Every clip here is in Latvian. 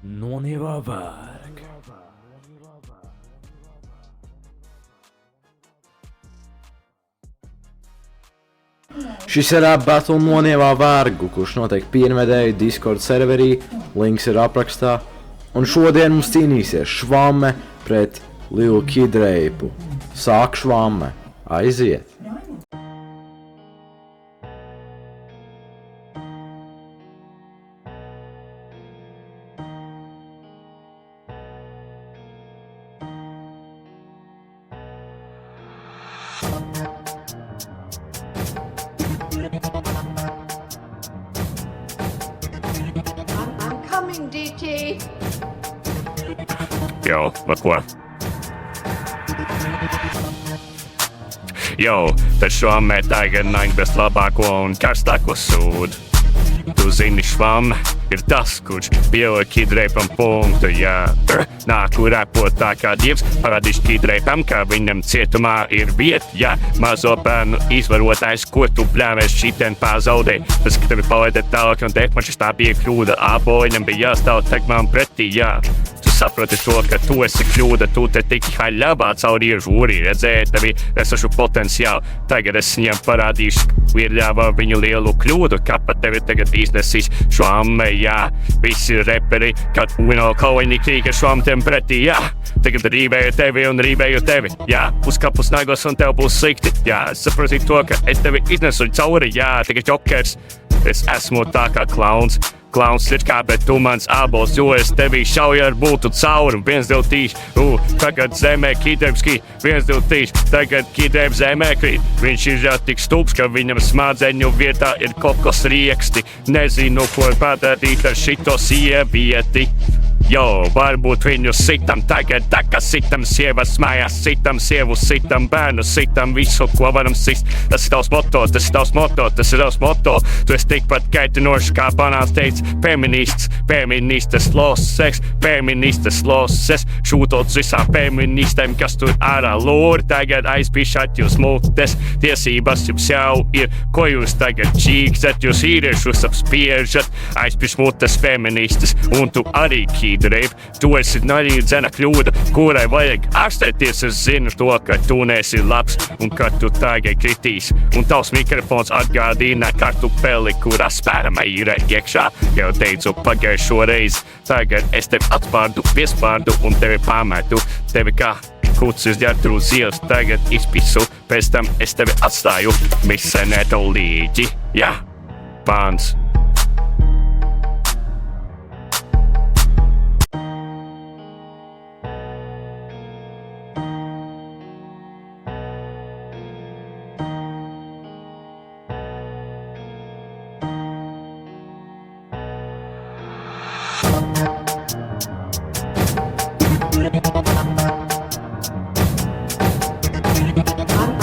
Nonievā Šis ir battle Nonievā vārgu, kurš notiek Pienvedēju Discord serverī, links ir aprakstā, un šodien mums cīnīsies Švamme pret Lil Kid Rape. Sāk Švamme, aiziet! I'm coming, DT. Yo, ko? Yo, tad Švamme tagad nāk bez labāko un karstāko sūdu. Tu zini, Švamme ir tas, kurš pieliek Kid Rapam punktu, jā. Nāku repot tā kā dievs, parādīšu Kid Rapam, ka viņam cietumā ir vieta, jā. Mazo bērnu izvarotājs, ko tu bļāvēs šitien pazaudē. Tas, ka tevi palaidēt tālāk un teikt, man šis tā bija kļūda, āboliņam bija jāstāv teikt man pretī, jā. Tu saproti to, ka tu esi kļūda, tu te tiki haļabā caur iežūri, redzēji tevi esošu potenciālu. Tagad es viņam parādīšu, ir ļāva viņu lielu kļūdu, kā pat tevi tagad iznesīs Švamme, jā. Visi reperi, kad uno kaujiņi krīga Švamtiem pretī, jā. Tagad rīvēju tevi un rīvēju tevi, jā. Uz kapus nagos un tev būs slikti, jā. Saproti to, ka es tevi iznesu cauri, jā. Tagad jokers, es esmu tā kā klauns. Klauns ir kā, bet tu mans ābols, jo es tevi šauju ar būtu cauri. 1, 2, 3, tagad zemē Kid Rapes krīt. 1, 2, 3, tagad Kid Rapes zemē krīt. Viņš ir jau tik stulbs, ka viņam smadzeņu vietā ir kokos rieksti. Nezinu, ko padarīt ar šito sievieti. Jo, varbūt viņu sitam tagad, tā kā sitam sievas mājās, sitam sievu, sitam bērnu, sitam visu, ko varam sist. Tas ir tavs moto, tas ir tavs moto, tas ir tavs moto. Tu esi tikpat kaitinošs, kā banāns teica, feminists, feministes loses, feministes loses. Šūtots visām feministēm, kas tur ārā lūr, tagad aizpišāt jūs mutes. Tiesības jums jau ir, ko jūs tagad čīksat, jūs īriešus apspiežat, aizpiš mutes feministes, un tu arī Kid Rape, tu esi arī dzena kļūda, kurai vajag ārstēties. Es zinu to, ka tu neesi labs un ka tu tagad kritīs. Un tavs mikrofons atgādina kartupeli, kurā spērama ir iekšā. Jau teicu pagājušo reizi, tagad es tevi atspārdu, piespārdu un tevi pametu. Tevi kā kucis ģertru zils tagad izpisu, pēc tam es tevi atstāju misenēto līģi. Jā, pāns.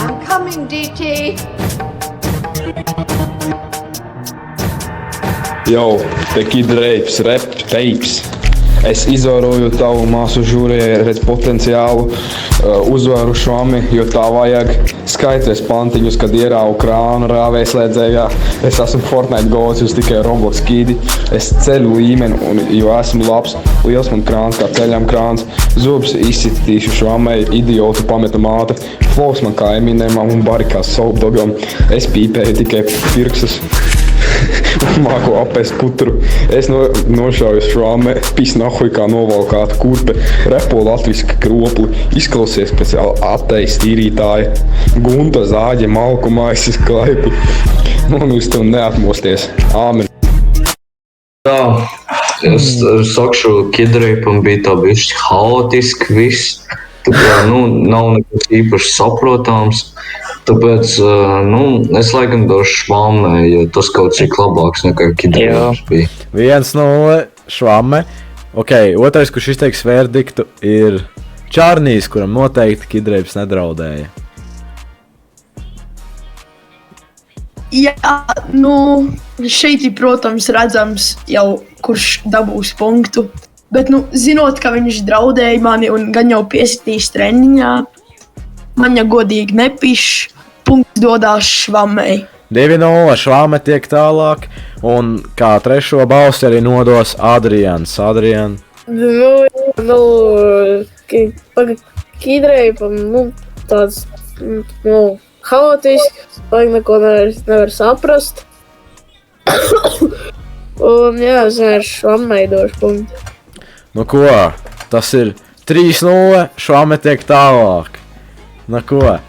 I'm coming, DT. Yo, te Kid Rapes, rap tapes. Es izvēroju tavu māsu žūrē, redz potenciālu, uzvaru Švami, jo tā vajag. Skaities pantiņus, kad ierāvu krānu, rāvēs lēdzējā. Es esmu Fortnite gods, jūs tikai Roblox kidi. Es ceļu līmeni, jo esmu labs. Liels man krāns, kā ceļam krāns. Zubs izsitīšu Švamei, idiotu pameta māte. Flows man kā Eminemam un barikās Soapdogam. Es pīpēju tikai pirksus. Māku apēst putru. Es nošauju Švamme, pis nahuj kā novalkāta kurpe. Repo latviski kropli, izklausies pēc atejas tīrītāja. Gunta zāģe, malku maisi sklaipi. Un uz to neatmosties. Āmen. Jā, es sakšu, Kid Rapam bija tā bišķi haotiski viss. Tāpēc, nav nekas īpaši saprotams. Tāpēc, es laikam došu Švamme, jo tas kaut cik labāks nekā Kid Rapams bija. 1-0 Švamme. Ok, otrais, kurš izteiks verdiktu, ir Čārnīs, kuram noteikti Kid Rapes nedraudēja. Jā, šeit ir, protams, redzams jau, kurš dabūs punktu. Bet, zinot, ka viņš draudēja mani un gan jau piesitīs treniņā, man ja godīgi nepiš, punkts dodās Švammei. 2-0 Švamme tiek tālāk, un kā trešo balsi arī nodos Adrians. Adrian, Kidreipam, tāds, haotisks, vajag neko nevar saprast. Un jā, ar švammai došu punktu. Nu ko, tas ir 3-0, švame tiek tālāk. Nu ko?